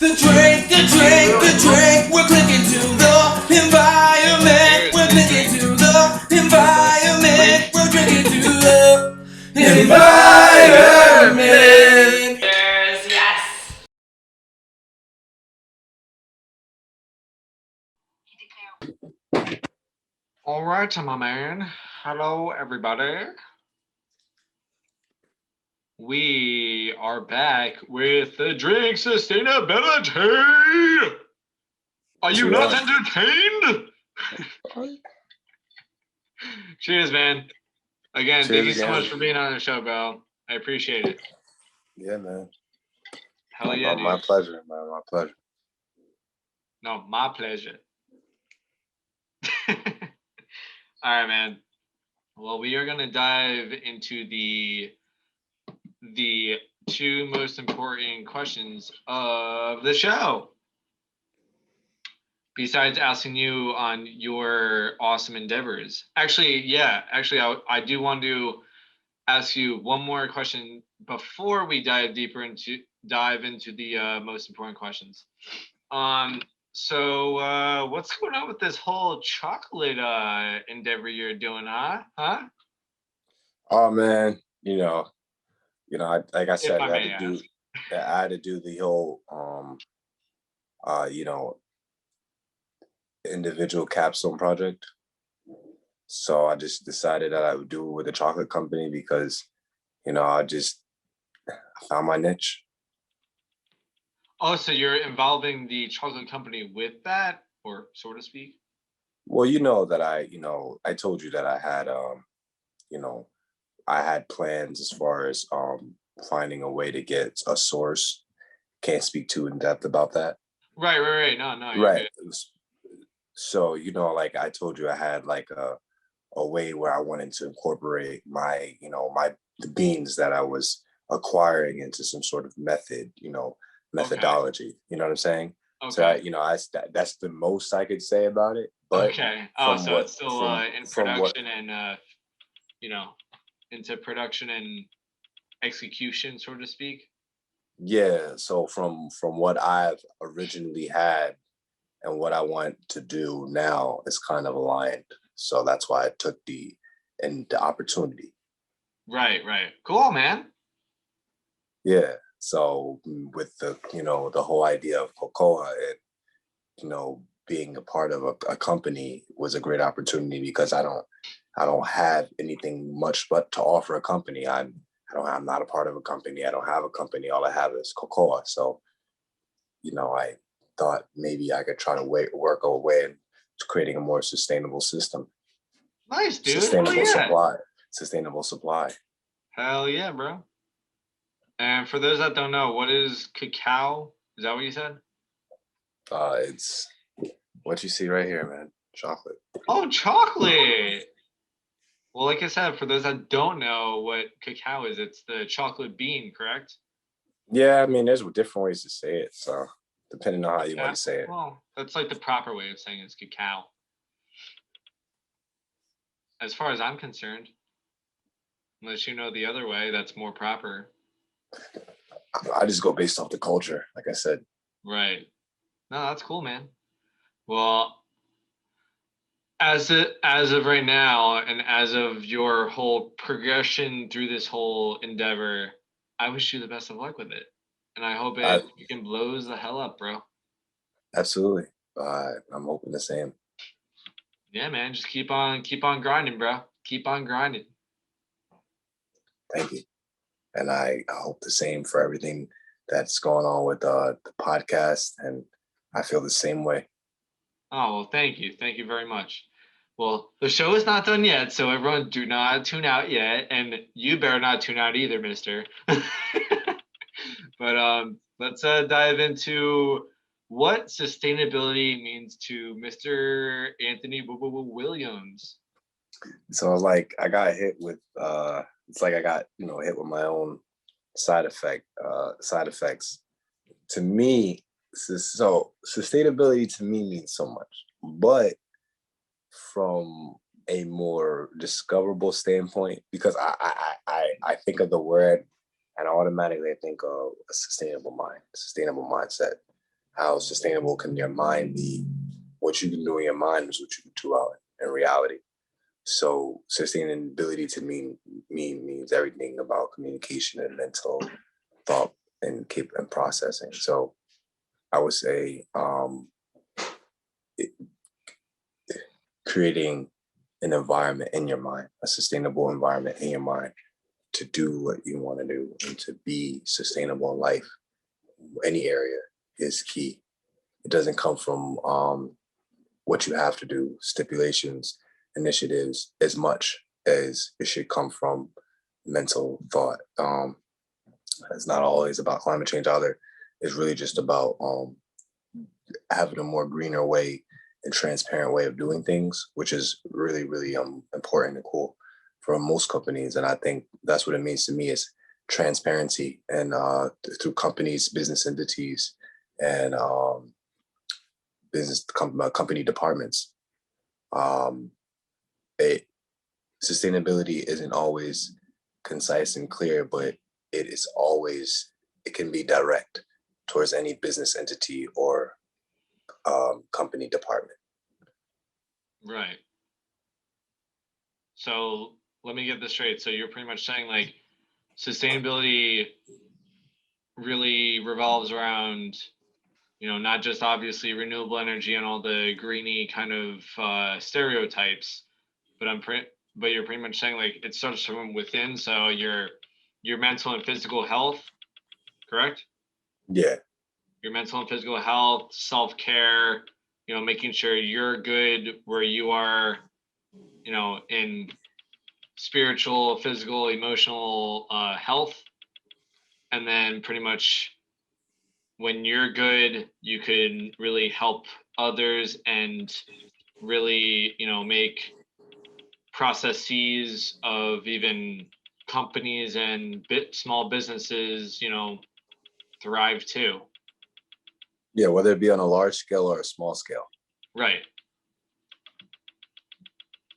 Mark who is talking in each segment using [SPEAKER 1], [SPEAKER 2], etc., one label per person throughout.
[SPEAKER 1] The drink, we're clicking to the environment. We're clicking to the environment. We're drinking to the environment. Yes.
[SPEAKER 2] All right, my man. Hello, everybody. We are back with the drink sustainability. Are you not entertained? Cheers, man. Again, thank you so much for being on the show, bro. I appreciate it.
[SPEAKER 3] Yeah, man.
[SPEAKER 2] Hell yeah, dude.
[SPEAKER 3] My pleasure, man. My pleasure.
[SPEAKER 2] No, my pleasure. All right, man. Well, we are gonna dive into the two most important questions of the show. Besides asking you on your awesome endeavors. Actually, I do want to ask you one more question before we dive into the most important questions. So what's going on with this whole chocolate endeavor you're doing, huh?
[SPEAKER 3] Oh man, like I
[SPEAKER 2] If
[SPEAKER 3] said,
[SPEAKER 2] I may ask.
[SPEAKER 3] I had to do the whole individual capstone project. So I just decided that I would do it with a chocolate company because, I found my niche.
[SPEAKER 2] Oh, so you're involving the chocolate company with that, or so to speak?
[SPEAKER 3] Well, that I told you that I had, I had plans as far as finding a way to get a source. Can't speak too in depth about that.
[SPEAKER 2] Right. No, you're
[SPEAKER 3] Right.
[SPEAKER 2] good.
[SPEAKER 3] So, like I told you, I had like a way where I wanted to incorporate the beans that I was acquiring into some sort of methodology.
[SPEAKER 2] Okay.
[SPEAKER 3] You know what I'm saying?
[SPEAKER 2] Okay.
[SPEAKER 3] So that's the most I could say about it. But
[SPEAKER 2] Okay. Oh, so it's still in
[SPEAKER 3] from what
[SPEAKER 2] production and you know, into production and execution, so to speak.
[SPEAKER 3] yeah. So from what I've originally had and what I want to do now is kind of aligned. So that's why I took the opportunity.
[SPEAKER 2] Right. Cool, man.
[SPEAKER 3] Yeah. So with the whole idea of cocoa and being a part of a company was a great opportunity because I don't have anything much but to offer a company. I'm not a part of a company. I don't have a company. All I have is cocoa. So I thought maybe I could try to work our way into creating a more sustainable system.
[SPEAKER 2] Nice, dude.
[SPEAKER 3] Sustainable supply.
[SPEAKER 2] Hell yeah, bro. And for those that don't know, what is cacao? Is that what you said?
[SPEAKER 3] It's what you see right here, man. Chocolate.
[SPEAKER 2] Oh, chocolate. Well, like I said, for those that don't know what cacao is, it's the chocolate bean, correct?
[SPEAKER 3] Yeah, I mean, there's different ways to say it. So depending on how you want to say it.
[SPEAKER 2] Well, that's like the proper way of saying it's cacao. As far as I'm concerned. Unless you know the other way, that's more proper.
[SPEAKER 3] I just go based off the culture, like I said.
[SPEAKER 2] Right. No, that's cool, man. Well, as of right now, and as of your whole progression through this whole endeavor, I wish you the best of luck with it, and I hope it freaking blows the hell up, bro.
[SPEAKER 3] Absolutely. I'm hoping the same.
[SPEAKER 2] Yeah, man. Just keep on grinding, bro. Keep on grinding.
[SPEAKER 3] Thank you. And I hope the same for everything that's going on with the podcast. And I feel the same way.
[SPEAKER 2] Oh, well, thank you. Thank you very much. Well, the show is not done yet, so everyone do not tune out yet. And you better not tune out either, mister. But let's dive into what sustainability means to Mr. Anthony Williams.
[SPEAKER 3] So like I got hit with it's like I got hit with my own side effects. To me, so sustainability to me means so much, but from a more discoverable standpoint, because I think of the word and automatically I think of a sustainable mindset. How sustainable can your mind be? What you can do in your mind is what you can do out in reality. So sustainability to me means everything about communication and mental thought and keep and processing. So I would say it, creating an environment in your mind, a sustainable environment in your mind to do what you want to do and to be sustainable in life, any area is key. It doesn't come from what you have to do, stipulations, initiatives, as much as it should come from mental thought. It's not always about climate change either. It's really just about having a more greener way and transparent way of doing things, which is really, really important and cool for most companies. And I think that's what it means to me is transparency and through companies, business entities, and company departments. Um, it, Sustainability isn't always concise and clear, but it can be direct towards any business entity or company department.
[SPEAKER 2] Right. So let me get this straight. So you're pretty much saying like sustainability really revolves around, not just obviously renewable energy and all the greeny kind of stereotypes, but but you're pretty much saying like it starts from within. So your mental and physical health, correct?
[SPEAKER 3] Yeah,
[SPEAKER 2] Your mental and physical health, self-care, making sure you're good where you are, in spiritual, physical, emotional health. And then pretty much when you're good, you can really help others and really, make processes of even companies and small businesses, thrive too.
[SPEAKER 3] yeah, whether it be on a large scale or a small scale.
[SPEAKER 2] Right.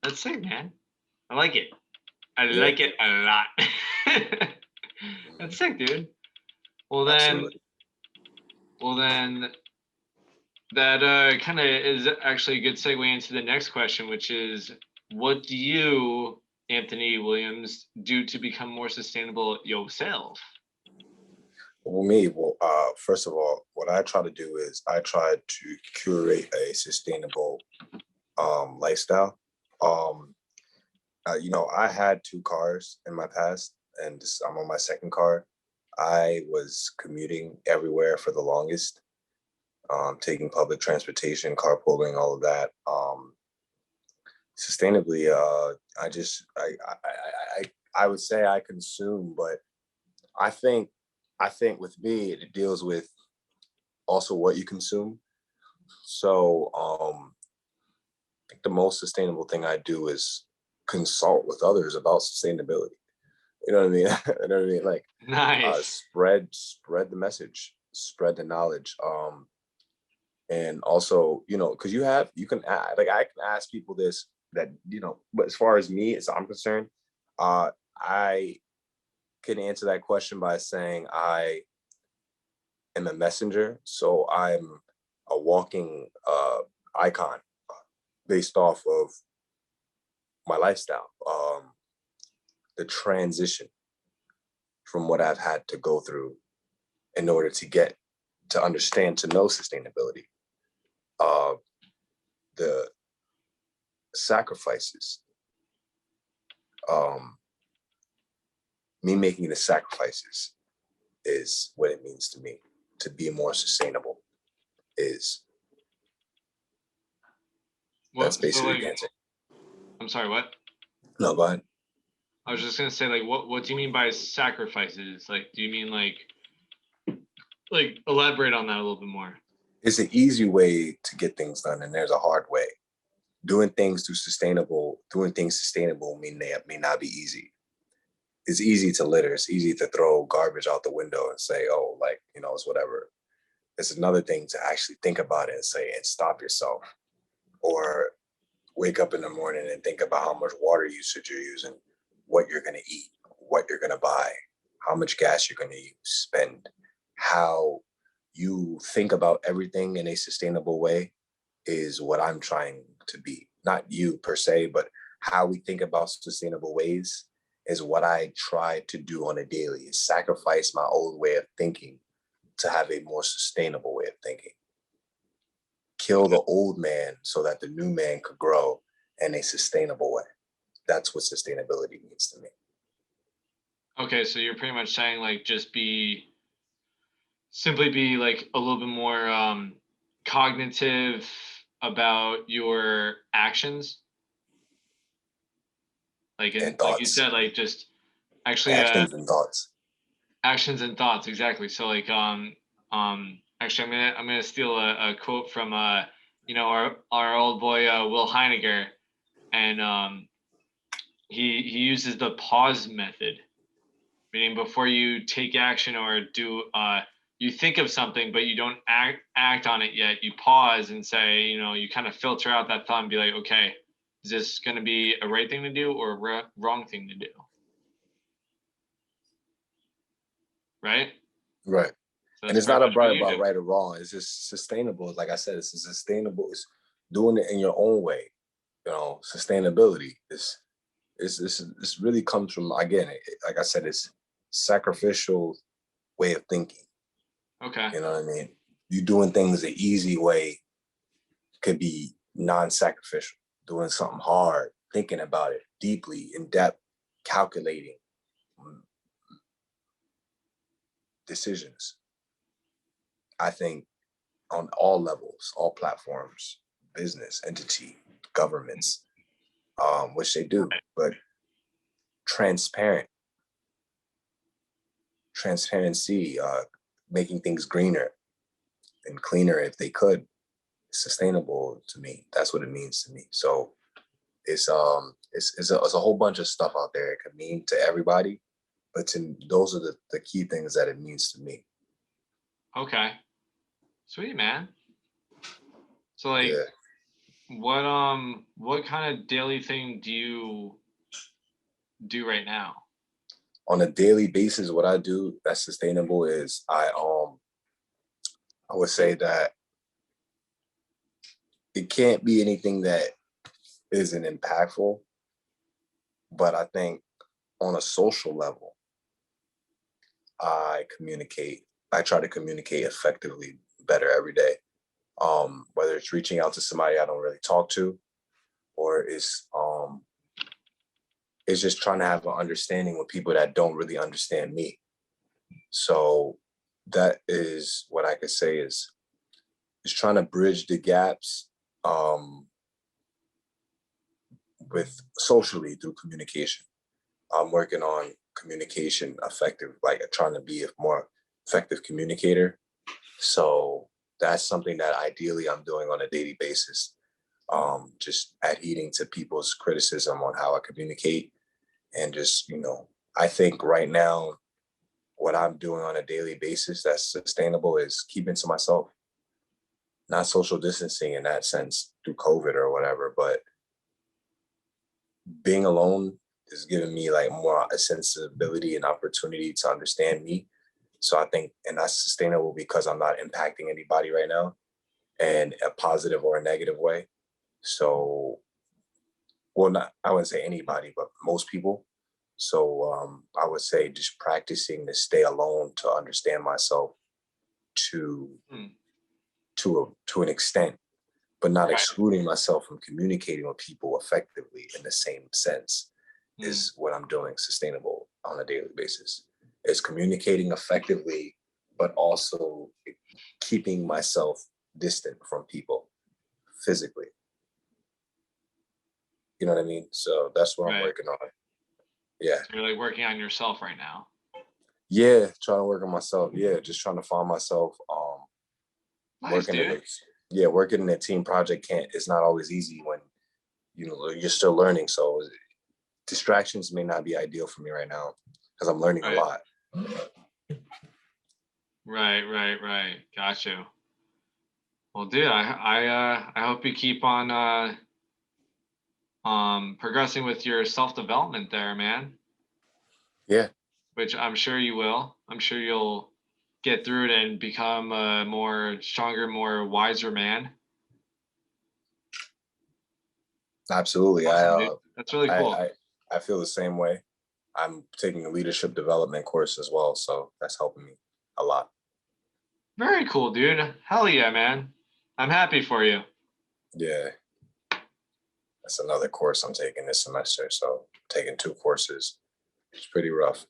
[SPEAKER 2] That's it, man. I like it. I
[SPEAKER 3] Yeah.
[SPEAKER 2] like it a lot. That's sick, dude. Well then,
[SPEAKER 3] Absolutely.
[SPEAKER 2] well then, that kind of is actually a good segue into the next question, which is, what do you, Anthony Williams, do to become more sustainable yourself?
[SPEAKER 3] First of all, what I try to do is I try to curate a sustainable lifestyle. Um, I had 2 cars in my past, and I'm on my second car. I was commuting everywhere for the longest, taking public transportation, carpooling, all of that. Sustainably, I would say I consume, but I think I think with me it deals with also what you consume. So I think the most sustainable thing I do is consult with others about sustainability. You know what I mean? You know what I mean? Like
[SPEAKER 2] Nice.
[SPEAKER 3] spread the message, spread the knowledge. And also, because you can like I can ask people this that but as far as me, as I'm concerned, I can answer that question by saying I am a messenger. So I'm a walking icon based off of my lifestyle, the transition from what I've had to go through in order to get to understand, to know sustainability, uh, the sacrifices, um, me making the sacrifices is what it means to me to be more sustainable. Is That's
[SPEAKER 2] What? So
[SPEAKER 3] basically
[SPEAKER 2] like,
[SPEAKER 3] the answer.
[SPEAKER 2] I'm sorry. What?
[SPEAKER 3] No, go ahead.
[SPEAKER 2] I was just gonna say like, what do you mean by sacrifices? Like, do you mean like elaborate on that a little bit more?
[SPEAKER 3] It's an easy way to get things done, and there's a hard way. Doing things sustainable may not be easy. It's easy to litter. It's easy to throw garbage out the window and say, oh, like, it's whatever. It's another thing to actually think about it and say, and stop yourself. Or wake up in the morning and think about how much water usage you're using, what you're going to eat, what you're going to buy, how much gas you're going to spend, how you think about everything in a sustainable way is what I'm trying to be. Not you per se, but how we think about sustainable ways is what I try to do on a daily, is sacrifice my old way of thinking to have a more sustainable way of thinking. Kill the old man so that the new man could grow in a sustainable way. That's what sustainability means to me.
[SPEAKER 2] Okay, so you're pretty much saying like just simply be like a little bit more cognitive about your actions. Like in
[SPEAKER 3] And
[SPEAKER 2] like you
[SPEAKER 3] thoughts,
[SPEAKER 2] said, like just actually
[SPEAKER 3] actions and thoughts.
[SPEAKER 2] actions and thoughts, exactly. So like actually I'm gonna steal a quote from our old boy Will Heiniger, and he uses the pause method, meaning before you take action or do you think of something but you don't act on it yet, you pause and say, you kind of filter out that thought and be like, okay, is this going to be a right thing to do or a wrong thing to do, right?
[SPEAKER 3] Right.
[SPEAKER 2] So
[SPEAKER 3] And
[SPEAKER 2] that's
[SPEAKER 3] it's
[SPEAKER 2] very
[SPEAKER 3] not
[SPEAKER 2] much what you
[SPEAKER 3] about
[SPEAKER 2] do.
[SPEAKER 3] right or wrong. It's just sustainable. Like I said, it's sustainable. It's doing it in your own way. Sustainability is really comes from, again, like I said, it's sacrificial way of thinking.
[SPEAKER 2] Okay.
[SPEAKER 3] You know what I mean? You doing things the easy way could be non-sacrificial. Doing something hard, thinking about it deeply, in depth, calculating decisions. I think on all levels, all platforms, business, entity, governments, which they do, but transparent, transparency, making things greener and cleaner if they could, sustainable to me. That's what it means to me. So it's a whole bunch of stuff out there. It could mean to everybody, but those are the key things that it means to me.
[SPEAKER 2] Okay, sweet, man. So like
[SPEAKER 3] Yeah.
[SPEAKER 2] what kind of daily thing do you do right now?
[SPEAKER 3] On a daily basis, what I do that's sustainable is I would say that it can't be anything that isn't impactful, but I think on a social level, I try to communicate effectively better every day. Whether it's reaching out to somebody I don't really talk to, or it's just trying to have an understanding with people that don't really understand me. So that is what I could say is trying to bridge the gaps with socially through communication. I'm working on communication effective, like trying to be a more effective communicator. So that's something that ideally I'm doing on a daily basis. Just adhering to people's criticism on how I communicate, and just, I think right now what I'm doing on a daily basis that's sustainable is keeping to myself, not social distancing in that sense through COVID or whatever, but being alone is giving me like more a sensibility and opportunity to understand me. So I think, and that's sustainable because I'm not impacting anybody right now in a positive or a negative way. So, well, not, I wouldn't say anybody, but most people. So I would say just practicing to stay alone to understand myself to to an extent, but not excluding myself from communicating with people effectively in the same sense is what I'm doing sustainable on a daily basis. Is communicating effectively, but also keeping myself distant from people physically. You know what I mean? So that's what I'm
[SPEAKER 2] Right.
[SPEAKER 3] working on. Yeah.
[SPEAKER 2] So you're like working on yourself right now.
[SPEAKER 3] Yeah, trying to work on myself. Yeah, just trying to find myself.
[SPEAKER 2] Nice,
[SPEAKER 3] Working
[SPEAKER 2] dude.
[SPEAKER 3] in working in a team project it's not always easy when you're still learning. So distractions may not be ideal for me right now because I'm learning a lot.
[SPEAKER 2] Right. Got you. Well, dude, I hope you keep on progressing with your self-development there, man.
[SPEAKER 3] Yeah.
[SPEAKER 2] Which I'm sure you will. I'm sure you'll get through it and become a more stronger, more wiser man.
[SPEAKER 3] Absolutely.
[SPEAKER 2] Awesome, dude. That's really cool.
[SPEAKER 3] I feel the same way. I'm taking a leadership development course as well, so that's helping me a lot.
[SPEAKER 2] Very cool, dude. Hell yeah, man. I'm happy for you.
[SPEAKER 3] Yeah. That's another course I'm taking this semester. So taking 2 courses. It's pretty rough.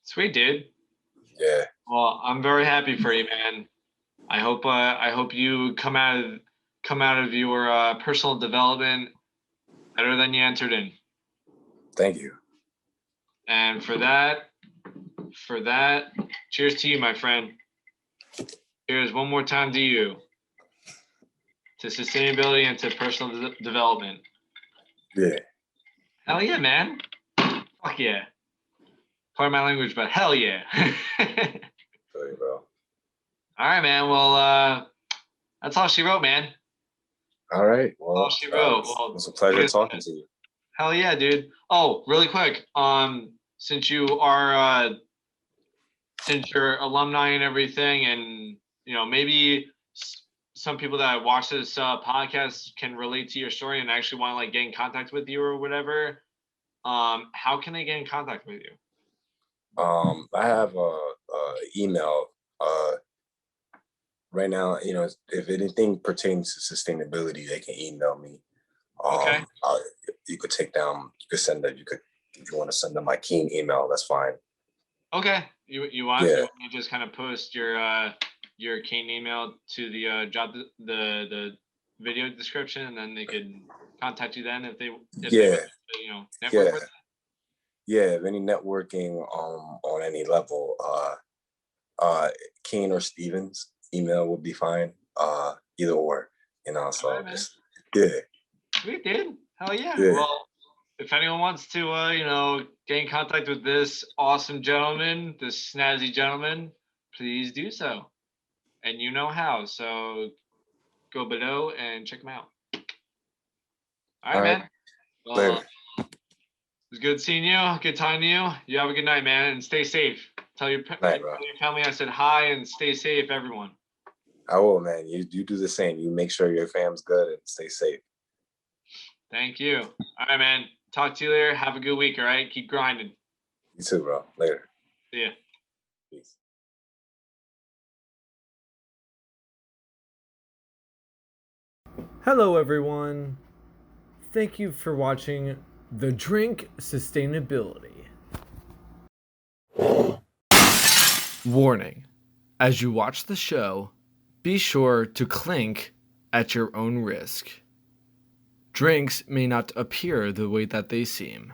[SPEAKER 2] Sweet, dude.
[SPEAKER 3] Yeah.
[SPEAKER 2] Well, I'm very happy for you, man. I hope you come out of your personal development better than you entered in.
[SPEAKER 3] Thank you.
[SPEAKER 2] And for that, cheers to you, my friend. Cheers one more time to you. To sustainability and to personal development.
[SPEAKER 3] Yeah.
[SPEAKER 2] Hell yeah, man. Fuck yeah. Pardon my language, but hell yeah.
[SPEAKER 3] Sorry, bro.
[SPEAKER 2] All right, man. Well, that's all she wrote, man.
[SPEAKER 3] All right. Well,
[SPEAKER 2] all she wrote.
[SPEAKER 3] It was a pleasure talking to you.
[SPEAKER 2] Hell yeah, dude. Oh, really quick. Since you are since you're alumni and everything, and maybe some people that watch this podcast can relate to your story and actually want to like get in contact with you or whatever. How can they get in contact with you?
[SPEAKER 3] I have a email. Right now, if anything pertains to sustainability, they can email me.
[SPEAKER 2] Okay.
[SPEAKER 3] You could take down. You could send that. If you want to send them my Keen email, that's fine.
[SPEAKER 2] Okay. You want
[SPEAKER 3] Yeah.
[SPEAKER 2] You want to just kind of post your Keen email to the the video description, and then they could contact you then if they network with.
[SPEAKER 3] Yeah, if any networking on any level, Keen or Stevens email would be fine. Either or, so
[SPEAKER 2] All right,
[SPEAKER 3] just yeah.
[SPEAKER 2] Sweet, dude. Hell yeah.
[SPEAKER 3] Yeah.
[SPEAKER 2] Well, if anyone wants to get in contact with this awesome gentleman, this snazzy gentleman, please do so. And you know how. So go below and check him out. All right, man. Well,
[SPEAKER 3] Later.
[SPEAKER 2] it was good seeing you. Good talking to you. You have a good night, man, and stay safe. Tell your family I said hi and stay safe, everyone.
[SPEAKER 3] I will, man. You do the same. You make sure your fam's good and stay safe.
[SPEAKER 2] Thank you. All right, man. Talk to you later. Have a good week, all right? Keep grinding.
[SPEAKER 3] You too, bro. Later.
[SPEAKER 2] See ya.
[SPEAKER 3] Peace.
[SPEAKER 4] Hello, everyone. Thank you for watching The Drink Sustainability. Warning. As you watch the show, be sure to clink at your own risk. Drinks may not appear the way that they seem.